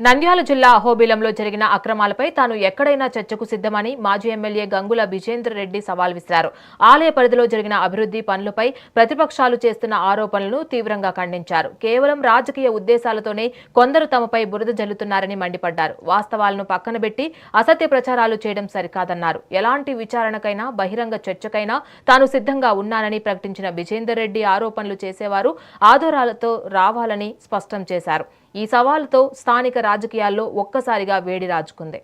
నంద్యాల జిల్లా అహోబిలంలో జరిగిన అక్రమాలపై తాను ఎక్కడైనా చర్చకు సిద్ధమని మాజీ ఎమ్మెల్యే గంగుల విజేందర్ రెడ్డి సవాల్ విసిరారు. ఆలయ పరిధిలో జరిగిన అభివృద్ధి పనులపై ప్రతిపక్షాలు చేస్తున్న ఆరోపణలను తీవ్రంగా ఖండించారు. కేవలం రాజకీయ ఉద్దేశాలతోనే కొందరు తమపై బురద జల్లుతున్నారని మండిపడ్డారు. వాస్తవాలను పక్కనబెట్టి అసత్య ప్రచారాలు చేయడం సరికాదన్నారు. ఎలాంటి విచారణకైనా బహిరంగ చర్చకైనా తాను సిద్ధంగా ఉన్నానని ప్రకటించిన విజేందర్ రెడ్డి ఆరోపణలు చేసేవారు ఆధారాలతో రావాలని స్పష్టం చేశారు. ఈ సవాలుతో స్థానిక రాజకీయాల్లో ఒక్కసారిగా వేడి రాజుకుంది.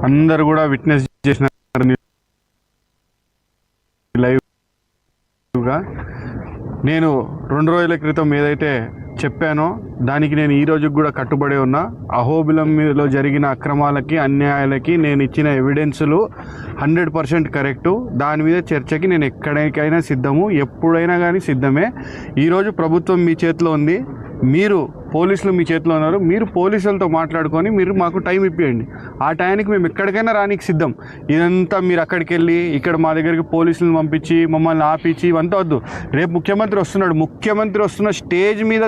అందరూ కూడా విట్నెస్ చేసినారు. లైవ్గా నేను 2 రోజుల క్రితం ఏదైతే చెప్పానో దానికి నేను ఈ రోజుకి కూడా కట్టుబడి ఉన్నా. అహోబిలంలో జరిగిన అక్రమాలకి అన్యాయాలకి నేను ఇచ్చిన ఎవిడెన్సులు 100% కరెక్టు. దాని మీద చర్చకి నేను ఎక్కడికైనా సిద్ధము, ఎప్పుడైనా కానీ సిద్ధమే. ఈరోజు ప్రభుత్వం మీ చేతిలో ఉంది, మీరు పోలీసులు మీ చేతిలో ఉన్నారు. మీరు పోలీసులతో మాట్లాడుకొని మీరు మాకు టైం ఇప్పియండి. ఆ టైంకి మేము ఎక్కడికైనా రానికి సిద్ధం. ఇదంతా మీరు అక్కడికి వెళ్ళి ఇక్కడ మా దగ్గరికి పోలీసులను పంపించి మమ్మల్ని ఆపించి ఇవంతా వద్దు. రేపు ముఖ్యమంత్రి వస్తున్నాడు, ముఖ్యమంత్రి వస్తున్న స్టేజ్ మీద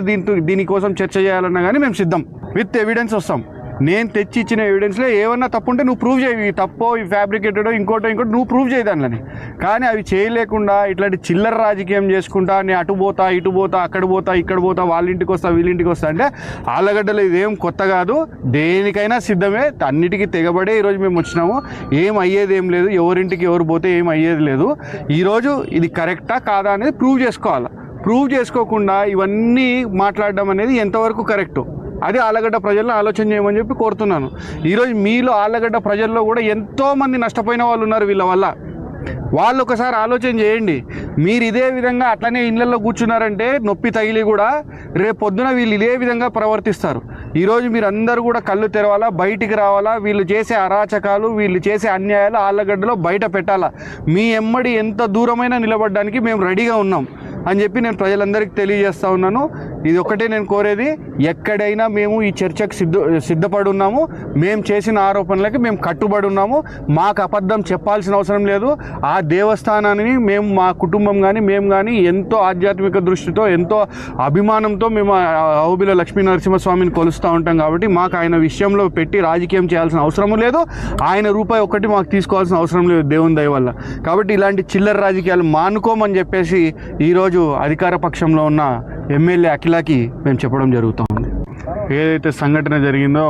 దీనికోసం చర్చ చేయాలన్నా కానీ మేము సిద్ధం. విత్ ఎవిడెన్స్ వస్తాం. నేను తెచ్చి ఇచ్చిన ఎవిడెన్స్లో ఏమన్నా తప్పుంటే నువ్వు ప్రూవ్ చేయి. తప్పో ఈ ఫ్యాబ్రికేటెడో ఇంకోటో నువ్వు ప్రూవ్ చేయి దానిలని. కానీ అవి చేయలేకుండా ఇట్లాంటి చిల్లర రాజకీయం చేసుకుంటా నేను అటు పోతా ఇటు పోతా అక్కడ పోతా ఇక్కడ పోతా వాళ్ళ ఇంటికి వస్తా వీళ్ళింటికి వస్తా అంటే ఆళ్ళగడ్డలో ఇదేం కొత్త కాదు. దేనికైనా సిద్ధమే, అన్నిటికీ తెగబడే ఈరోజు మేము వచ్చినాము. ఏం అయ్యేది ఏం లేదు, ఎవరింటికి ఎవరు పోతే ఏం అయ్యేది లేదు. ఈరోజు ఇది కరెక్టా కాదా అనేది ప్రూవ్ చేసుకోవాలి. ప్రూవ్ చేసుకోకుండా ఇవన్నీ మాట్లాడడం అనేది ఎంతవరకు కరెక్టు అది ఆళ్ళగడ్డ ప్రజలను ఆలోచన చేయమని చెప్పి కోరుతున్నాను. ఈరోజు మీలో ఆళ్ళగడ్డ ప్రజల్లో కూడా ఎంతోమంది నష్టపోయిన వాళ్ళు ఉన్నారు వీళ్ళ వల్ల. వాళ్ళు ఒకసారి ఆలోచన చేయండి. మీరు ఇదే విధంగా అట్లనే ఇళ్లలో కూర్చున్నారంటే నొప్పి తగిలి కూడా రేపు పొద్దున వీళ్ళు ఇదే విధంగా ప్రవర్తిస్తారు. ఈరోజు మీరు అందరూ కూడా కళ్ళు తెరవాలా, బయటికి రావాలా. వీళ్ళు చేసే అరాచకాలు, వీళ్ళు చేసే అన్యాయాలు ఆళ్ళగడ్డలో బయట పెట్టాలా. మీ ఎమ్మడి ఎంత దూరమైనా నిలబడడానికి మేము రెడీగా ఉన్నాం అని చెప్పి నేను ప్రజలందరికీ తెలియజేస్తూ ఉన్నాను. ఇది ఒకటే నేను కోరేది, ఎక్కడైనా మేము ఈ చర్చకు సిద్ధపడి ఉన్నాము. మేము చేసిన ఆరోపణలకి మేము కట్టుబడి ఉన్నాము. మాకు అబద్ధం చెప్పాల్సిన అవసరం లేదు. ఆ దేవస్థానాన్ని మేము మా కుటుంబం కానీ మేము కానీ ఎంతో ఆధ్యాత్మిక దృష్టితో ఎంతో అభిమానంతో మేము అహోబిల లక్ష్మీ నరసింహస్వామిని కొలుస్తూ ఉంటాం. కాబట్టి మాకు ఆయన విషయంలో పెట్టి రాజకీయం చేయాల్సిన అవసరం లేదు. ఆయన రూపాయి ఒక్కటి మాకు తీసుకోవాల్సిన అవసరం లేదు దేవుని దయ వల్ల. కాబట్టి ఇలాంటి చిల్లర రాజకీయాలు మానుకోమని చెప్పేసి ఈరోజు అధికార పక్షంలో ఉన్న ఎమ్మెల్యే అఖిలకి మేము చెప్పడం జరుగుతూ ఉంది. ఏదైతే సంఘటన జరిగిందో